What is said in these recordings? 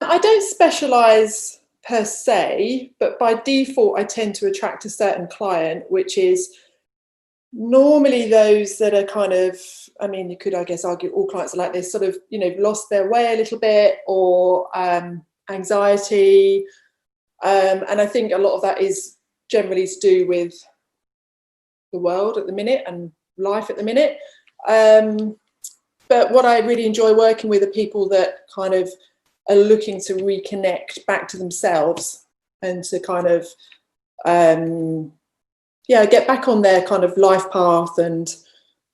I don't specialise per se, but by default I tend to attract a certain client, which is normally those that are kind of, I mean, you could, I guess, argue all clients are like this, sort of, you know, lost their way a little bit, or anxiety. And I think a lot of that is generally to do with the world at the minute and life at the minute. But what I really enjoy working with are people that kind of are looking to reconnect back to themselves and to kind of, get back on their kind of life path and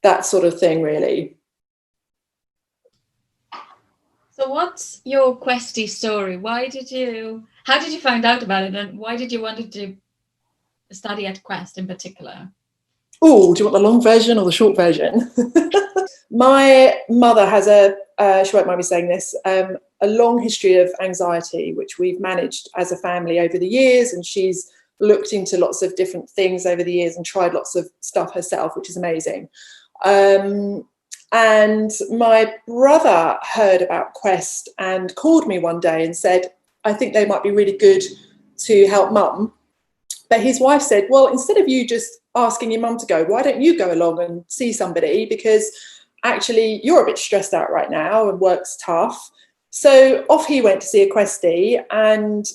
that sort of thing, really. So what's your Questy story? How did you find out about it, and why did you want to study at Quest in particular? Oh, do you want the long version or the short version? My mother has she won't mind me saying this, a long history of anxiety, which we've managed as a family over the years, and she's looked into lots of different things over the years and tried lots of stuff herself, which is amazing. And my brother heard about Quest and called me one day and said, I think they might be really good to help mum. But his wife said, well, instead of you just asking your mum to go, why don't you go along and see somebody? Because actually you're a bit stressed out right now and work's tough. So off he went to see a Questy, and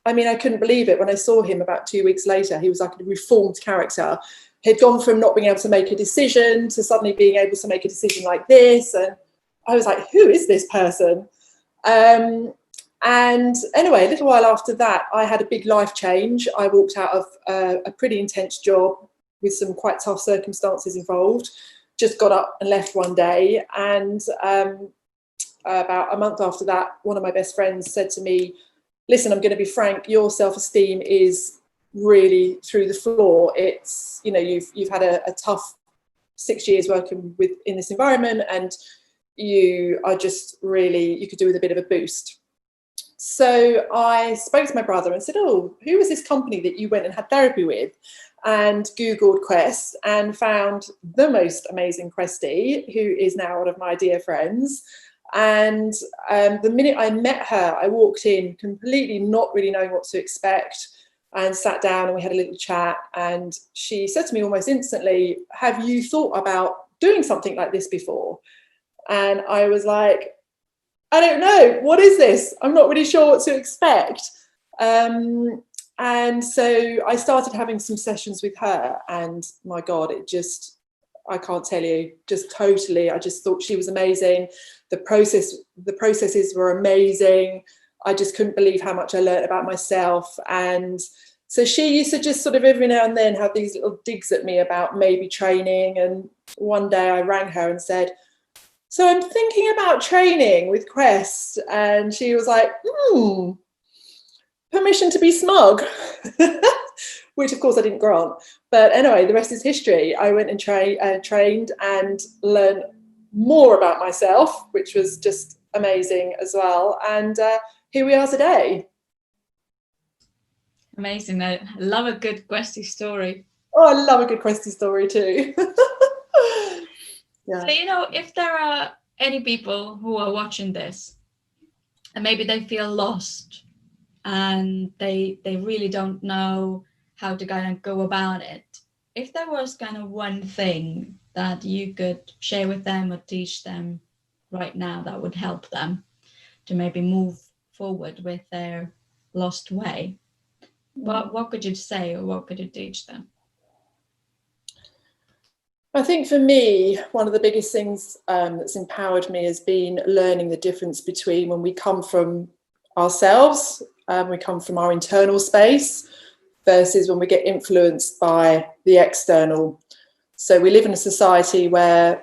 I mean, I couldn't believe it when I saw him about 2 weeks later. He was like a reformed character. He'd gone from not being able to make a decision to suddenly being able to make a decision like this. And I was like, who is this person? And anyway, a little while after that, I had a big life change. I walked out of a pretty intense job with some quite tough circumstances involved. Just got up and left one day. And about a month after that, one of my best friends said to me, listen, I'm going to be frank, your self-esteem is really through the floor. It's, you know, you've had a tough 6 years working in this environment, and you are just really, you could do with a bit of a boost. So I spoke to my brother and said, oh, who was this company that you went and had therapy with? And Googled Quest and found the most amazing Questy, who is now one of my dear friends. And the minute I met her, I walked in completely not really knowing what to expect, and sat down and we had a little chat. And she said to me almost instantly, have you thought about doing something like this before? And I was like, I don't know, what is this? I'm not really sure what to expect. And so I started having some sessions with her, and my God, I can't tell you, just totally, I just thought she was amazing. The processes were amazing. I just couldn't believe how much I learned about myself. And so she used to just sort of every now and then have these little digs at me about maybe training. And one day I rang her and said, so I'm thinking about training with Quest. And she was like, permission to be smug, which of course I didn't grant. But anyway, the rest is history. I went and trained and learned more about myself, which was just amazing as well. And here we are today. Amazing. I love a good Questy story. Oh, I love a good Questy story too. Yeah. So, you know, if there are any people who are watching this and maybe they feel lost and they really don't know how to kind of go about it, if there was kind of one thing that you could share with them or teach them right now that would help them to maybe move forward with their lost way, what could you say, or what could you teach them? I think for me, one of the biggest things that's empowered me has been learning the difference between when we come from ourselves, we come from our internal space, versus when we get influenced by the external. So we live in a society where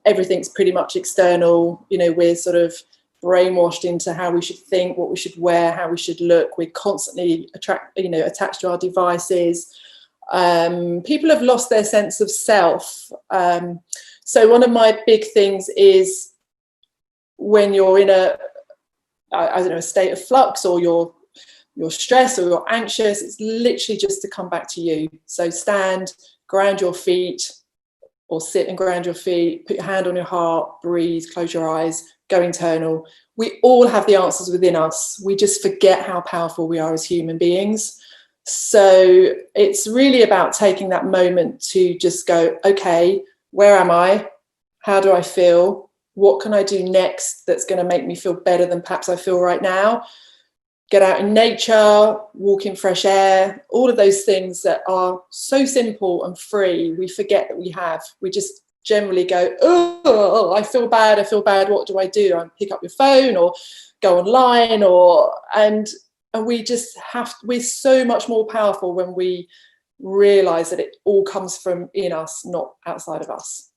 everything's pretty much external. You know, we're sort of brainwashed into how we should think, what we should wear, how we should look. We're constantly attached to our devices. People have lost their sense of self. So one of my big things is when you're in a state of flux, or you're stressed or you're anxious, it's literally just to come back to you. So stand, ground your feet, or sit and ground your feet, put your hand on your heart, breathe, close your eyes, go internal. We all have the answers within us. We just forget how powerful we are as human beings. So it's really about taking that moment to just go, okay, where am I? How do I feel? What can I do next that's going to make me feel better than perhaps I feel right now? Get out in nature, walk in fresh air, all of those things that are so simple and free, we forget that we have. We just generally go, oh, I feel bad, what do I do? I pick up your phone or go online, and we just we're so much more powerful when we realize that it all comes from in us, not outside of us.